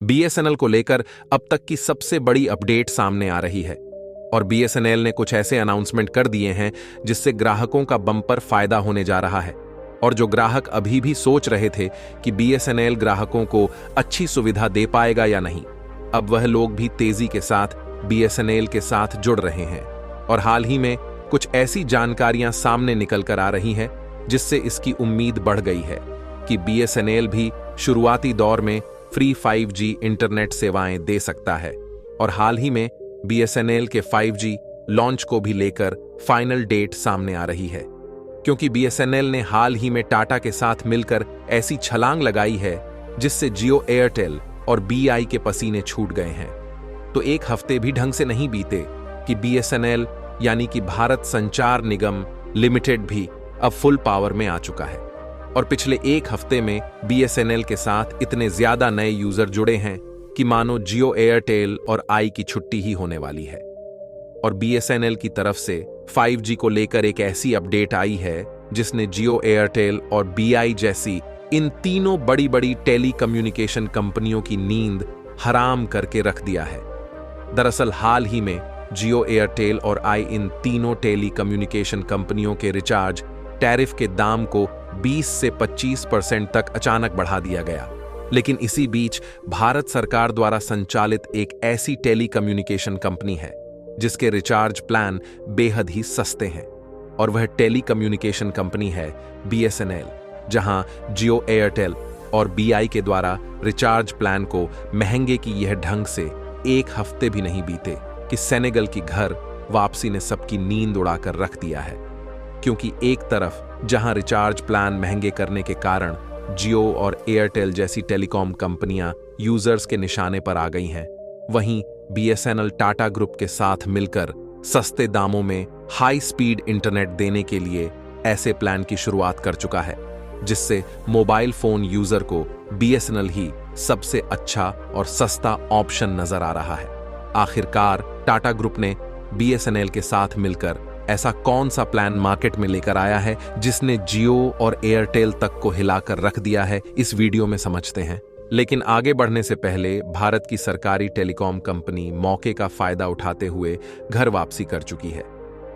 BSNL को लेकर अब तक की सबसे बड़ी अपडेट सामने आ रही है और बीएसएनएल ने कुछ ऐसे अनाउंसमेंट कर दिए हैं जिससे ग्राहकों का बम्पर फायदा होने जा रहा है। और जो ग्राहक अभी भी सोच रहे थे कि बीएसएनएल ग्राहकों को अच्छी सुविधा दे पाएगा या नहीं, अब वह लोग भी तेजी के साथ बीएसएनएल के साथ जुड़ रहे हैं। और हाल ही में कुछ ऐसी जानकारियां सामने निकल कर आ रही हैं जिससे इसकी उम्मीद बढ़ गई है कि बीएसएनएल भी शुरुआती दौर में फ्री 5G इंटरनेट सेवाएं दे सकता है। और हाल ही में बीएसएनएल के 5G लॉन्च को भी लेकर फाइनल डेट सामने आ रही है, क्योंकि बीएसएनएल ने हाल ही में टाटा के साथ मिलकर ऐसी छलांग लगाई है जिससे जियो एयरटेल और बीआई के पसीने छूट गए हैं। तो एक हफ्ते भी ढंग से नहीं बीते कि बीएसएनएल यानी कि भारत संचार निगम लिमिटेड भी अब फुल पावर में आ चुका है। और पिछले एक हफ्ते में बीएसएनएल के साथ इतने ज्यादा नए यूजर जुड़े हैं कि मानो जियो एयरटेल और आई की छुट्टी ही होने वाली है। और बीएसएनएल की तरफ से 5G को लेकर एक ऐसी अपडेट आई है जिसने जियो एयरटेल और बीआई जैसी इन तीनों बड़ी बड़ी टेली कम्युनिकेशन कंपनियों की नींद हराम करके रख दिया है। दरअसल हाल ही में जियो एयरटेल और आई इन तीनों टेली कम्युनिकेशन कंपनियों के रिचार्ज टैरिफ के दाम को 20 से 25% तक अचानक बढ़ा दिया गया। लेकिन इसी बीच भारत सरकार द्वारा संचालित एक ऐसी टेली कम्युनिकेशन कंपनी है जिसके रिचार्ज प्लान बेहद ही सस्ते हैं, और वह टेली कम्युनिकेशन कंपनी है बीएसएनएल, जहां जियो एयरटेल और बीआई के द्वारा रिचार्ज प्लान को महंगे की यह ढंग से एक हफ्ते भी नहीं बीते कि सेनेगल की घर वापसी ने सबकी नींद उड़ाकर रख दिया है। क्योंकि एक तरफ जहां रिचार्ज प्लान महंगे करने के कारण जियो और एयरटेल जैसी टेलीकॉम कंपनियां यूजर्स के निशाने पर आ गई हैं, वहीं बीएसएनएल टाटा ग्रुप के साथ मिलकर सस्ते दामों में हाई स्पीड इंटरनेट देने के लिए ऐसे प्लान की शुरुआत कर चुका है, जिससे मोबाइल फोन यूजर को बीएसएनएल ही सबसे अच्छा और सस्ता ऑप्शन नजर आ रहा है। आखिरकार टाटा ग्रुप ने बीएसएनएल के साथ मिलकर ऐसा कौन सा प्लान मार्केट में लेकर आया है जिसने जियो और एयरटेल तक को हिलाकर रख दिया है, इस वीडियो में समझते हैं। लेकिन आगे बढ़ने से पहले भारत की सरकारी टेलीकॉम कंपनी मौके का फायदा उठाते हुए घर वापसी कर चुकी है।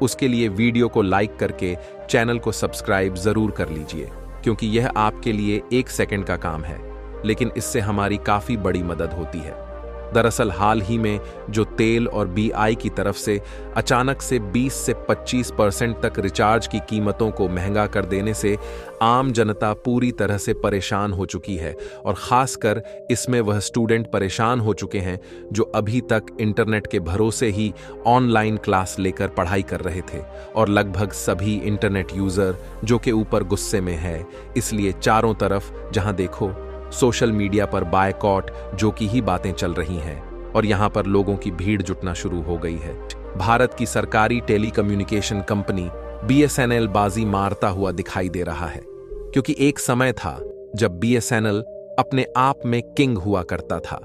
उसके लिए वीडियो को लाइक करके चैनल को सब्सक्राइब जरूर कर लीजिए, क्योंकि यह आपके लिए 1 सेकंड का काम है, लेकिन इससे हमारी काफी बड़ी मदद होती है। दरअसल हाल ही में जो तेल और बीआई की तरफ से अचानक से 20 से 25% तक रिचार्ज की कीमतों को महंगा कर देने से आम जनता पूरी तरह से परेशान हो चुकी है, और खासकर इसमें वह स्टूडेंट परेशान हो चुके हैं जो अभी तक इंटरनेट के भरोसे ही ऑनलाइन क्लास लेकर पढ़ाई कर रहे थे। और लगभग सभी इंटरनेट यूजर जो के ऊपर गुस्से में है, इसलिए चारों तरफ जहां देखो सोशल मीडिया पर बायकॉट जो की ही बातें चल रही हैं, और यहां पर लोगों की भीड़ जुटना शुरू हो गई है। भारत की सरकारी टेलीकम्युनिकेशन कंपनी बीएसएनएल बाजी मारता हुआ दिखाई दे रहा है, क्योंकि एक समय था जब बीएसएनएल अपने आप में किंग हुआ करता था।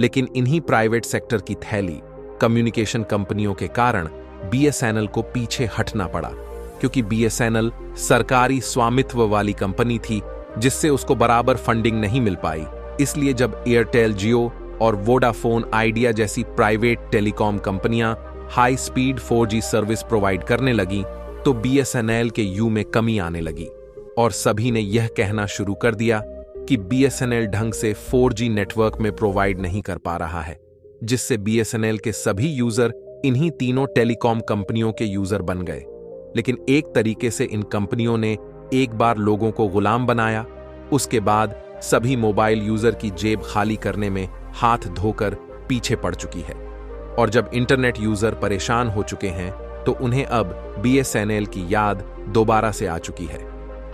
लेकिन इन्हीं प्राइवेट सेक्टर की थैली कम्युनिकेशन कंपनियों के कारण बीएसएनएल को पीछे हटना पड़ा, क्योंकि बीएसएनएल सरकारी स्वामित्व वाली कंपनी थी जिससे उसको बराबर फंडिंग नहीं मिल पाई। इसलिए जब एयरटेल, जियो और वोडाफोन आइडिया जैसी प्राइवेट टेलीकॉम कंपनियां high speed 4G service provide करने लगी, तो बीएसएनएल के यू में कमी आने लगी, और सभी ने यह कहना शुरू कर दिया कि बीएसएनएल ढंग से 4G नेटवर्क में प्रोवाइड नहीं कर पा रहा है, जिससे बीएसएनएल के सभी यूजर इन्हीं तीनों टेलीकॉम कंपनियों के यूजर बन गए। लेकिन एक तरीके से इन कंपनियों ने एक बार लोगों को गुलाम बनाया, उसके बाद सभी मोबाइल यूजर की जेब खाली करने में हाथ धोकर पीछे पड़ चुकी है। और जब इंटरनेट यूजर परेशान हो चुके हैं, तो उन्हें अब बीएसएनएल की याद दोबारा से आ चुकी है।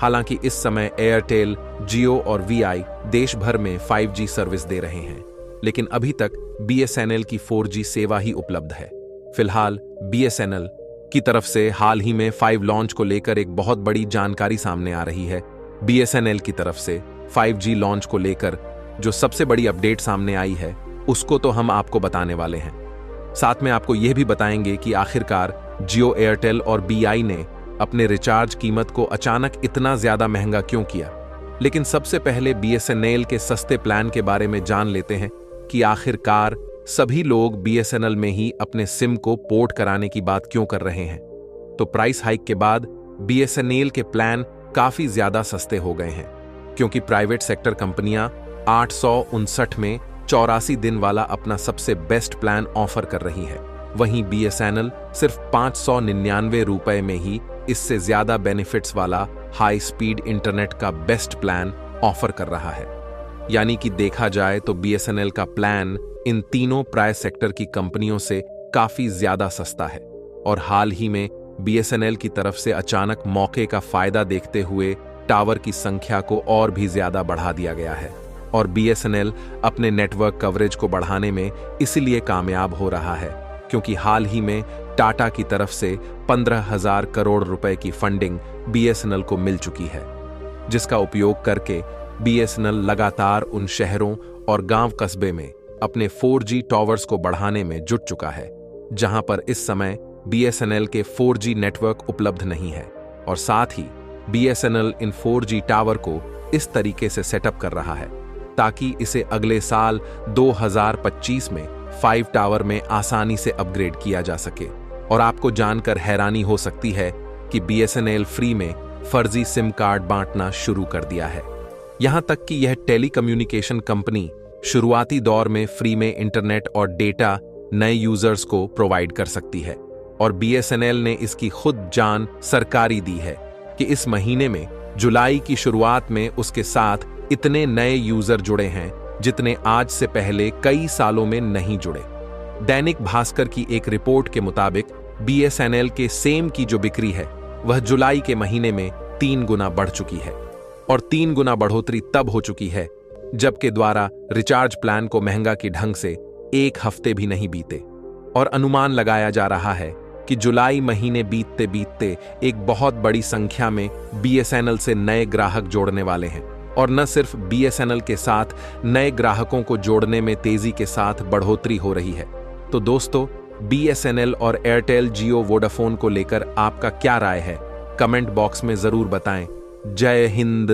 हालांकि इस समय एयरटेल, जियो और वीआई देश भर में 5G सर्विस दे रहे हैं, लेकिन अभी तक बीएसएनएल की 4G सेवा ही उपलब्ध है। फिलहाल बीएसएनएल की तरफ से हाल ही में 5 लॉन्च को लेकर एक बहुत बड़ी जानकारी सामने आ रही है। बीएसएनएल की तरफ से 5G लॉन्च को लेकर जो सबसे बड़ी अपडेट सामने आई है, उसको तो हम आपको बताने वाले हैं। साथ में आपको यह भी बताएंगे कि आखिरकार जियो, एयरटेल और बीआई ने अपने रिचार्ज कीमत को अचानक इतना ज्यादा महंगा क्यों किया। लेकिन सबसे पहले बीएसएनएल के सस्ते प्लान के बारे में जान लेते हैं कि आखिरकार सभी लोग बीएसएनएल में ही अपने सिम को पोर्ट कराने की बात क्यों कर रहे हैं। तो प्राइस हाइक के बाद बीएसएनएल के प्लान काफी ज्यादा सस्ते हो गए हैं, क्योंकि प्राइवेट सेक्टर कंपनियां 859 में 84 दिन वाला अपना सबसे बेस्ट प्लान ऑफर कर रही है। वहीं बीएसएनएल सिर्फ 599 रुपए में ही इससे ज्यादा बेनिफिट्स वाला हाई स्पीड इंटरनेट का बेस्ट प्लान ऑफर कर रहा है। यानी कि देखा जाए तो बीएसएनएल का प्लान इन तीनों प्राइवेट सेक्टर की कंपनियों से काफी ज्यादा सस्ता है। और हाल ही में बीएसएनएल की तरफ से अचानक मौके का फायदा देखते हुए टावर की संख्या को और भी ज्यादा बढ़ा दिया गया है। और बीएसएनएल अपने नेटवर्क कवरेज को बढ़ाने में इसलिए कामयाब हो रहा है क्योंकि हाल ही में टाटा की तरफ से 15,000 करोड़ रुपए की फंडिंग बीएसएनएल को मिल चुकी है, जिसका उपयोग करके बीएसएनएल लगातार उन शहरों और गांव कस्बे में अपने 4G टावर्स को बढ़ाने में जुट चुका है, जहां पर इस समय बीएसएनएल के 4G नेटवर्क उपलब्ध नहीं है। और साथ ही बीएसएनएल इन 4G टावर को इस तरीके से सेटअप कर रहा है ताकि इसे अगले साल 2025 में 5 टावर में आसानी से अपग्रेड किया जा सके। और आपको जानकर हैरानी हो सकती है कि बीएसएनएल फ्री में फर्जी सिम कार्ड बांटना शुरू कर दिया है। यहां तक कि यह टेलीकम्युनिकेशन कंपनी शुरुआती दौर में फ्री में इंटरनेट और डेटा नए यूजर्स को प्रोवाइड कर सकती है। और बीएसएनएल ने इसकी खुद जान सरकारी दी है कि इस महीने में जुलाई की शुरुआत में उसके साथ इतने नए यूजर जुड़े हैं जितने आज से पहले कई सालों में नहीं जुड़े। दैनिक भास्कर की एक रिपोर्ट के मुताबिक बीएसएनएल के सेम की जो बिक्री है वह जुलाई के महीने में 3 गुना बढ़ चुकी है। और 3 गुना बढ़ोतरी तब हो चुकी है जबकि द्वारा रिचार्ज प्लान को महंगा की ढंग से 1 हफ्ते भी नहीं बीते। और अनुमान लगाया जा रहा है कि जुलाई महीने बीतते बीतते एक बहुत बड़ी संख्या में बीएसएनएल से नए ग्राहक जोड़ने वाले हैं। और न सिर्फ बीएसएनएल के साथ नए ग्राहकों को जोड़ने में तेजी के साथ बढ़ोतरी हो रही है। तो दोस्तों, बीएसएनएल और एयरटेल जियो वोडाफोन को लेकर आपका क्या राय है? कमेंट बॉक्स में जरूर बताएं। जय हिंद।